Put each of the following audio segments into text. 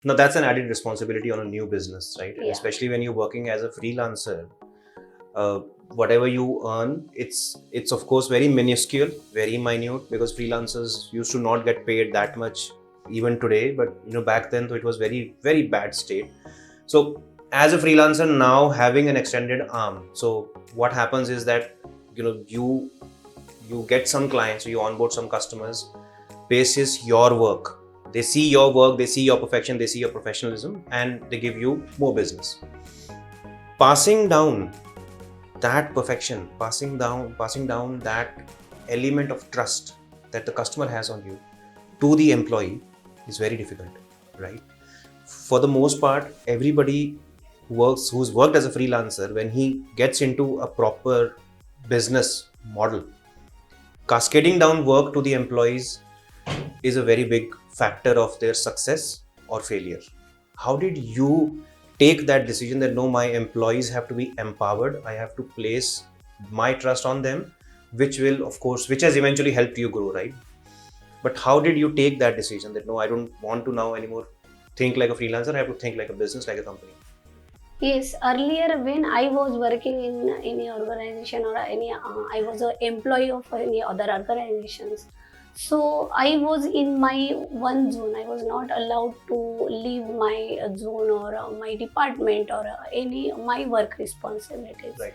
Now that's an added responsibility on a new business, right? And Yeah. especially when you're working as a freelancer, uh, whatever you earn, it's of course very minuscule, very minute, because freelancers used to not get paid that much even today. But back then, though, it was very very bad state. So as a freelancer now, having an extended arm, so what happens is that you get some clients, you onboard some customers basis your work. They see your work, they see your perfection, they see your professionalism, and they give you more business. Passing down that perfection, passing down that element of trust that the customer has on you to the employee is very difficult, right? For the most part, everybody who's worked as a freelancer, when he gets into a proper business model, cascading down work to the employees is a very big factor of their success or failure. How did you take that decision that no, my employees have to be empowered, I have to place my trust on them, which will, of course, which has eventually helped you grow, right? But how did you take that decision that no, I don't want to now anymore think like a freelancer, I have to think like a business, like a company? Yes, earlier when I was working in any organization or any, I was an employee of any other organizations. So I was in my one zone. I was not allowed to leave my zone or my department or any my work responsibilities. Right.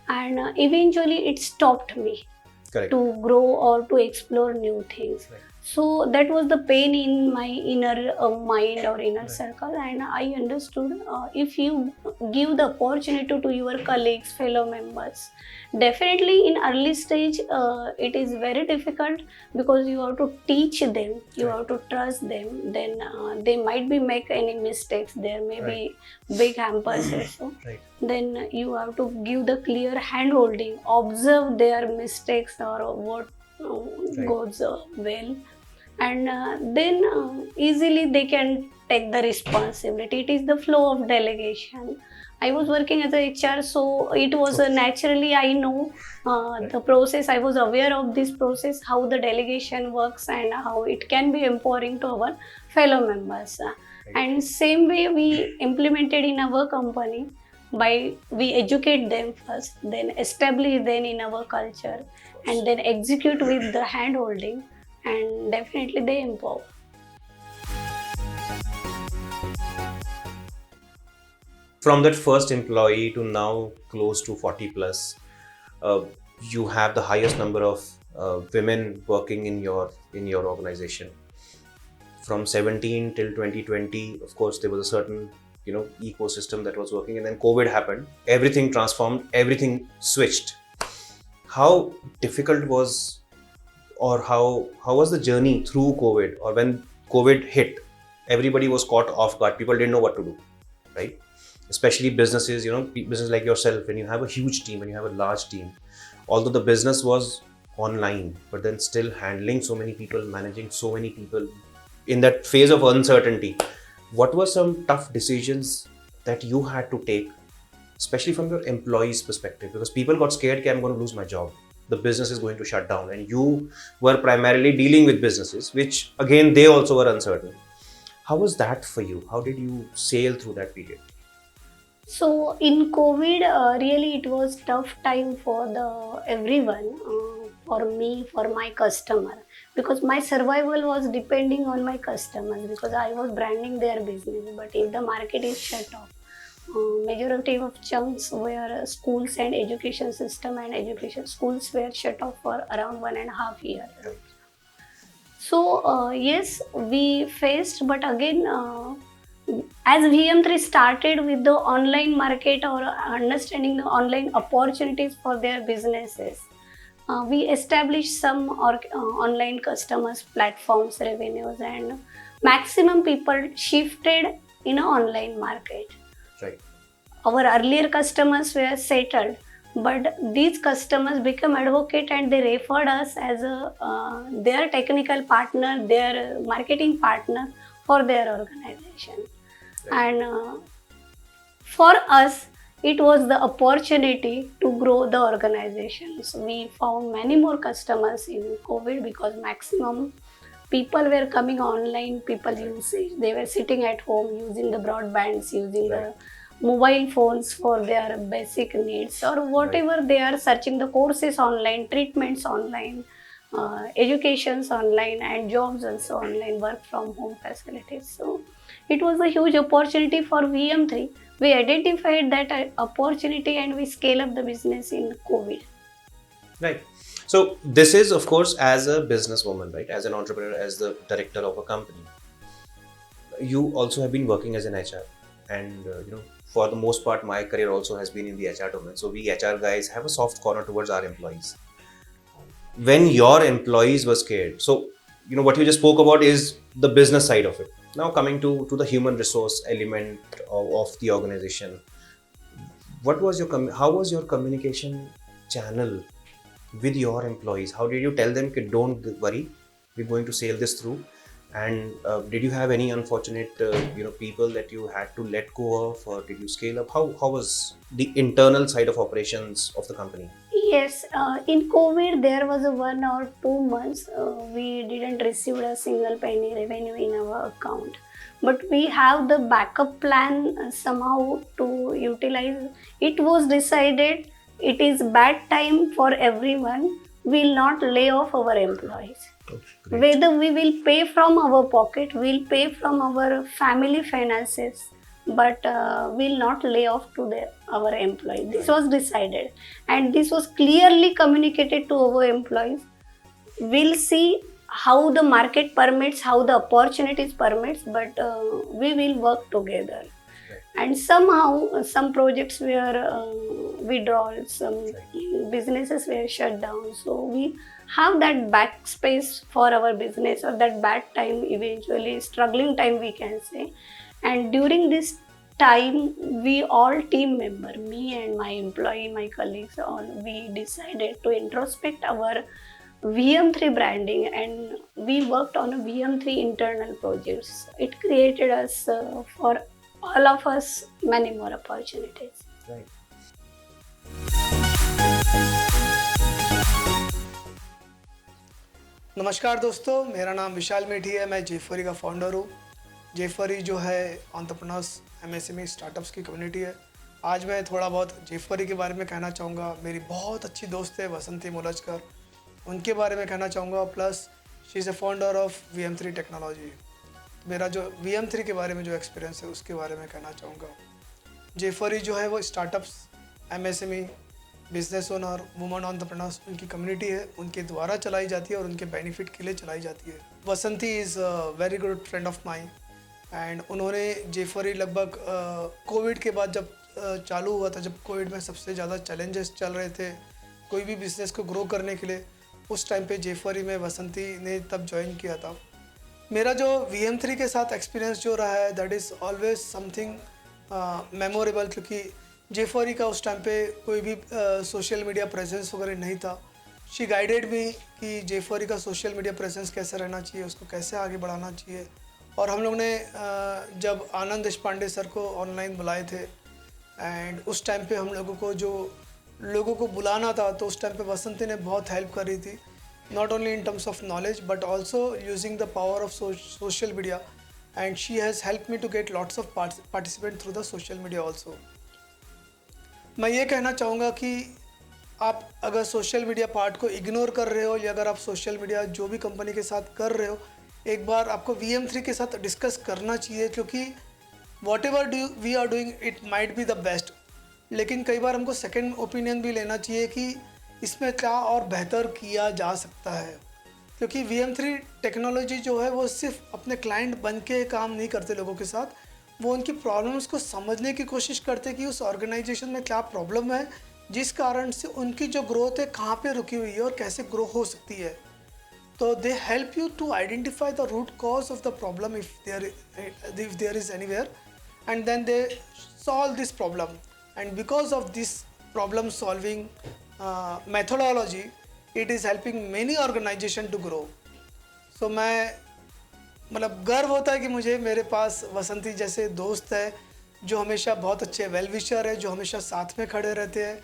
And eventually it stopped me Correct. to grow or to explore new things. Right. So that was the pain in my inner mind or inner Right. circle, and I understood if you give the opportunity to your colleagues, fellow members, definitely in early stage it is very difficult because you have to teach them, you Right. have to trust them. Then they might be make any mistakes. There may be big hampers also. Right. Then you have to give the clear hand holding, observe their mistakes or what Right. goes well, and then easily they can take the responsibility. It is the flow of delegation. I was working as a HR, so it was naturally I know the process. I was aware of this process, how the delegation works and how it can be empowering to our fellow members. And same way we implemented in our company, by we educate them first, then establish them in our culture, and then execute with the hand holding, and definitely they empower. From that first employee to now close to 40 plus, uh, you have the highest number of women working in your organization. From 17 till 2020, of course, there was a certain ecosystem that was working, and then COVID happened, everything transformed, everything switched. How difficult was, or how was the journey through COVID, or when COVID hit, everybody was caught off guard, people didn't know what to do, right? Especially businesses, business like yourself, when you have a huge team, when you have a large team, although the business was online, but then still handling so many people, managing so many people in that phase of uncertainty, what were some tough decisions that you had to take, especially from your employees perspective? Because people got scared, okay, I'm going to lose my job, the business is going to shut down, and you were primarily dealing with businesses which again they also were uncertain. How was that for you? How did you sail through that period? So in COVID, really it was tough time for the everyone, for me, for my customer, because my survival was depending on my customers, because I was branding their business. But if the market is shut off, majority of chunks were schools and education system, and education schools were shut off for around 1.5 years. So yes, we faced, but again, as VM3 started with the online market or understanding the online opportunities for their businesses, we established some online customers, platforms, revenues, and maximum people shifted in an online market. Right. Our earlier customers were settled, but these customers become advocate and they referred us as their technical partner, their marketing partner for their organization. Right. And for us, it was the opportunity to grow the organization. So we found many more customers in COVID because maximum people were coming online, people usage, they were sitting at home using the broadbands, using Right. the mobile phones for their basic needs or whatever they are searching the courses online, treatments online, educations online, and jobs also online, work from home facilities. So it was a huge opportunity for VM3. We identified that opportunity and we scale up the business in COVID. Right. So this is, of course, as a businesswoman, right? As an entrepreneur, as the director of a company, you also have been working as an HR, and for the most part, my career also has been in the HR domain. So we HR guys have a soft corner towards our employees. When your employees were scared, so what you just spoke about is the business side of it. Now coming to the human resource element of the organization, what was your how was your communication channel with your employees? How did you tell them that don't worry, we're going to sail this through? And did you have any unfortunate people that you had to let go of, or did you scale up? How was the internal side of operations of the company? Yes, in COVID, there was a 1 or 2 months we didn't receive a single penny revenue in our account. But we have the backup plan somehow to utilize. It was decided it is bad time for everyone. We'll not lay off our employees. Oh, great. Whether we will pay from our pocket, we'll pay from our family finances, but we'll not lay off to our employees. This was decided, and this was clearly communicated to our employees. We'll see how the market permits, how the opportunities permits, but we will work together. And somehow some projects were withdrawal, some businesses were shut down. So we have that backspace for our business, or that bad time, eventually struggling time we can say. And during this time, we all team member, me and my employee, my colleagues, all we decided to introspect our VM3 branding, and we worked on a VM3 internal projects. It created us for all of us many more opportunities. Right. नमस्कार दोस्तों, मेरा नाम विशाल मेठी है। मैं Jeffrey का founder हूँ। Jeffrey जो है एंटरप्रेन्योर्स एमएसएमई स्टार्टअप्स की कम्युनिटी है। आज मैं थोड़ा बहुत जेफरी के बारे में कहना चाहूँगा। मेरी बहुत अच्छी दोस्त है वसंती मुलचकर, उनके बारे में कहना चाहूँगा। Plus she is a founder of VM3 technology. मेरा जो VM3 के बारे में जो एक्सपीरियंस है उसके बारे में कहना चाहूँगा। जेफरी जो है वो startups, MSME, business owner, woman entrepreneurs, उनकी कम्युनिटी है, उनके द्वारा चलाई जाती है और उनके बेनिफिट के लिए चलाई जाती है। Vasanti is very good friend of mine, and उन्होंने जेफरी लगभग कोविड के बाद जब चालू हुआ था, जब कोविड में सबसे ज़्यादा चैलेंजेस चल रहे थे कोई भी बिज़नेस को ग्रो करने के लिए, उस टाइम पे जेफरी में वसंती ने तब ज्वाइन किया था। मेरा जो VM3 के साथ एक्सपीरियंस जो रहा है, that is always something memorable, क्योंकि जेफरी का उस टाइम पे कोई भी सोशल मीडिया प्रेजेंस वगैरह नहीं था। शी गाइडेड मी कि जेफरी का सोशल मीडिया प्रेजेंस कैसे रहना चाहिए, उसको कैसे आगे बढ़ाना चाहिए। और हम लोग ने जब आनंद देशपांडे सर को ऑनलाइन बुलाए थे, एंड उस टाइम पे हम लोगों को जो लोगों को बुलाना था, तो उस टाइम पे वसंती ने बहुत हेल्प करी थी, not only in terms of knowledge but also using the power of social media, and she has help me to get lots of participant through the social media also. मैं ये कहना चाहूँगा कि आप अगर सोशल मीडिया पार्ट को ignore कर रहे हो, या अगर आप सोशल मीडिया जो भी कंपनी के साथ कर रहे हो, एक बार आपको VM3 के साथ डिस्कस करना चाहिए, क्योंकि whatever we are doing it might be the best, लेकिन कई बार हमको सेकंड ओपिनियन भी लेना चाहिए कि इसमें क्या और बेहतर किया जा सकता है। क्योंकि VM3 टेक्नोलॉजी जो है वो सिर्फ अपने क्लाइंट बन के काम नहीं करते लोगों के साथ, वो उनकी प्रॉब्लम्स को समझने की कोशिश करते कि उस ऑर्गेनाइजेशन में क्या प्रॉब्लम है, जिस कारण से उनकी जो ग्रोथ है कहाँ पे रुकी हुई है और कैसे ग्रो हो सकती है। तो they help you to identify the root cause of the problem if there is anywhere, and then they solve this problem, and because of this problem solving methodology, it is helping many organization to grow. So मैं मतलब गर्व होता है कि मुझे मेरे पास वसंती जैसे दोस्त है, जो हमेशा बहुत अच्छे वेल विशर है, जो हमेशा साथ में खड़े रहते हैं।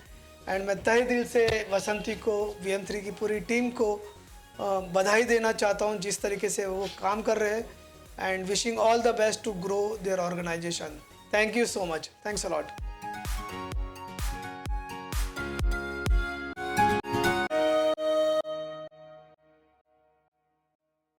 एंड मैं तहे दिल से वसंती को, VM3 की पूरी टीम को बधाई देना चाहता हूँ जिस तरीके से वो काम कर रहे हैं and wishing all the best to grow their organisation. Thank you so much, thanks a lot.